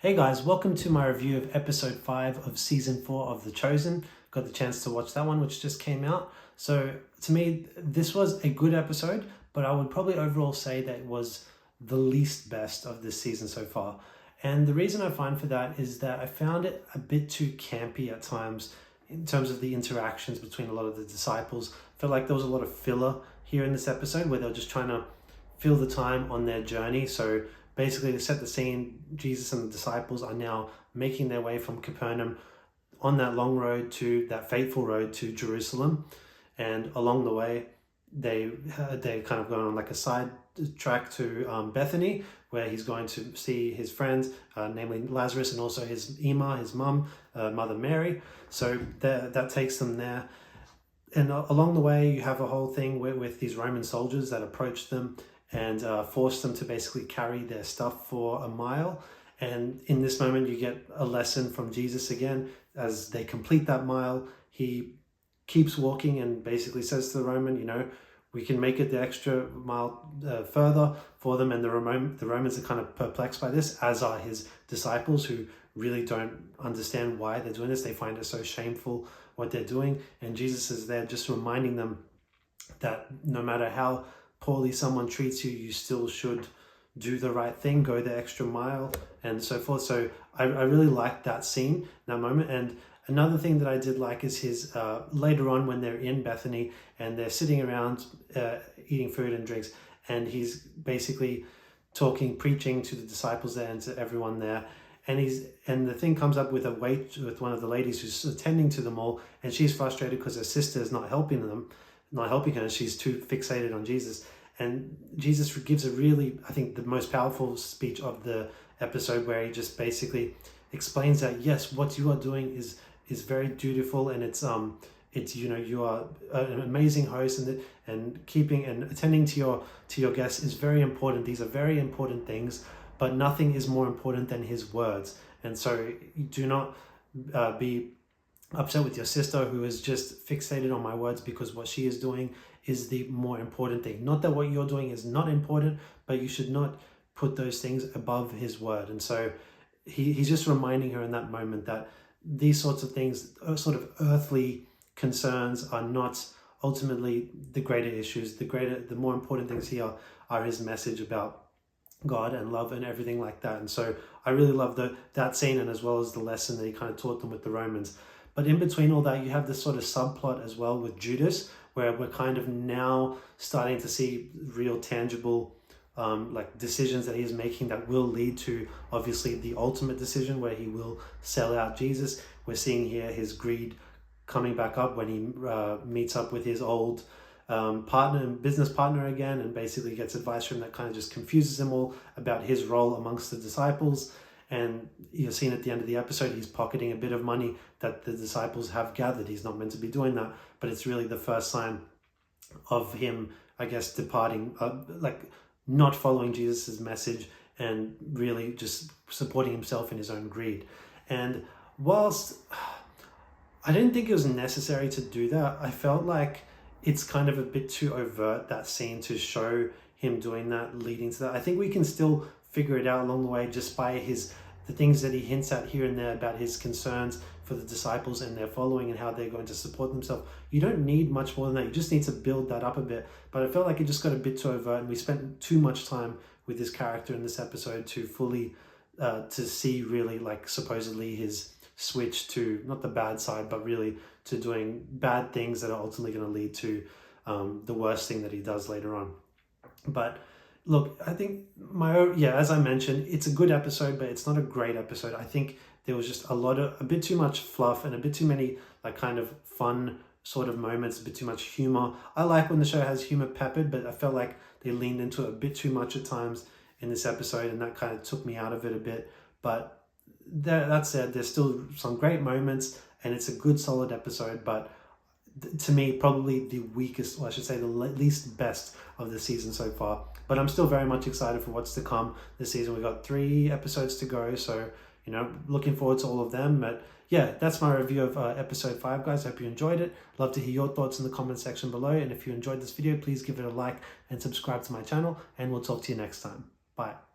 Hey guys, welcome to my review of episode 5 of season 4 of The Chosen. Got the chance to watch that one, which just came out. So to me, this was a good episode, but I would probably overall say that it was the least best of this season so far. And the reason I find for that is that I found it a bit too campy at times in terms of the interactions between a lot of the disciples. I felt like there was a lot of filler here in this episode where they were just trying to fill the time on their journey. So basically, to set the scene, Jesus and the disciples are now making their way from Capernaum on that long road to that fateful road to Jerusalem. And along the way, they kind of going on like a side track to Bethany, where he's going to see his friends, namely Lazarus, and also his his mum, Mother Mary. So that takes them there. And along the way, you have a whole thing with these Roman soldiers that approach them and force them to basically carry their stuff for a mile. And in this moment, you get a lesson from Jesus again. As they complete that mile, he keeps walking and basically says to the Roman, we can make it the extra mile further for them. And the Romans are kind of perplexed by this, as are his disciples, who really don't understand why they're doing this. They find it so shameful what they're doing. And Jesus is there just reminding them that no matter how poorly someone treats you, you still should do the right thing, go the extra mile, and so forth. So I really liked that scene, that moment. And another thing that I did like is his later on when they're in Bethany and they're sitting around eating food and drinks, and he's basically preaching to the disciples there and to everyone there. And the thing comes up with one of the ladies who's attending to them all, and she's frustrated because her sister is not helping her. She's too fixated on Jesus. And Jesus gives a really, I think, the most powerful speech of the episode, where he just basically explains that, yes, what you are doing is very dutiful, and it's you are an amazing host, and keeping and attending to your guests is very important. These are very important things, but nothing is more important than his words. And so you do not be upset with your sister who is just fixated on my words, because what she is doing is the more important thing. Not that what you're doing is not important, but you should not put those things above his word. And so he's just reminding her in that moment that these sorts of things, sort of earthly concerns, are not ultimately the greater issues. The more important things here are his message about God and love and everything like that. And so I really love that scene, and as well as the lesson that he kind of taught them with the Romans. But in between all that, you have this sort of subplot as well with Judas, where we're kind of now starting to see real tangible decisions that he's making that will lead to, obviously, the ultimate decision where he will sell out Jesus. We're seeing here his greed coming back up when he meets up with his old business partner again, and basically gets advice from him that kind of just confuses him all about his role amongst the disciples. And you're seeing at the end of the episode, he's pocketing a bit of money that the disciples have gathered. He's not meant to be doing that, but it's really the first sign of him, I guess, departing, not following Jesus's message and really just supporting himself in his own greed. And whilst I didn't think it was necessary to do that, I felt like it's kind of a bit too overt, that scene, to show him doing that, leading to that. I think we can still figure it out along the way just by the things that he hints at here and there about his concerns for the disciples and their following and how they're going to support themselves. You don't need much more than that. You just need to build that up a bit. But I felt like it just got a bit too overt, and we spent too much time with this character in this episode to fully to see really supposedly his switch to not the bad side, but really to doing bad things that are ultimately going to lead to the worst thing that he does later on. But look, I think as I mentioned, it's a good episode, but it's not a great episode. I think there was just a bit too much fluff and a bit too many kind of fun sort of moments, a bit too much humor. I like when the show has humor peppered, but I felt like they leaned into it a bit too much at times in this episode, and that kind of took me out of it a bit. But that said, there's still some great moments, and it's a good, solid episode, but to me, probably the weakest, or I should say the least best of the season so far. But I'm still very much excited for what's to come this season. We've got 3 episodes to go, so, looking forward to all of them. But yeah, that's my review of episode 5, guys. Hope you enjoyed it. Love to hear your thoughts in the comment section below. And if you enjoyed this video, please give it a like and subscribe to my channel, and we'll talk to you next time. Bye.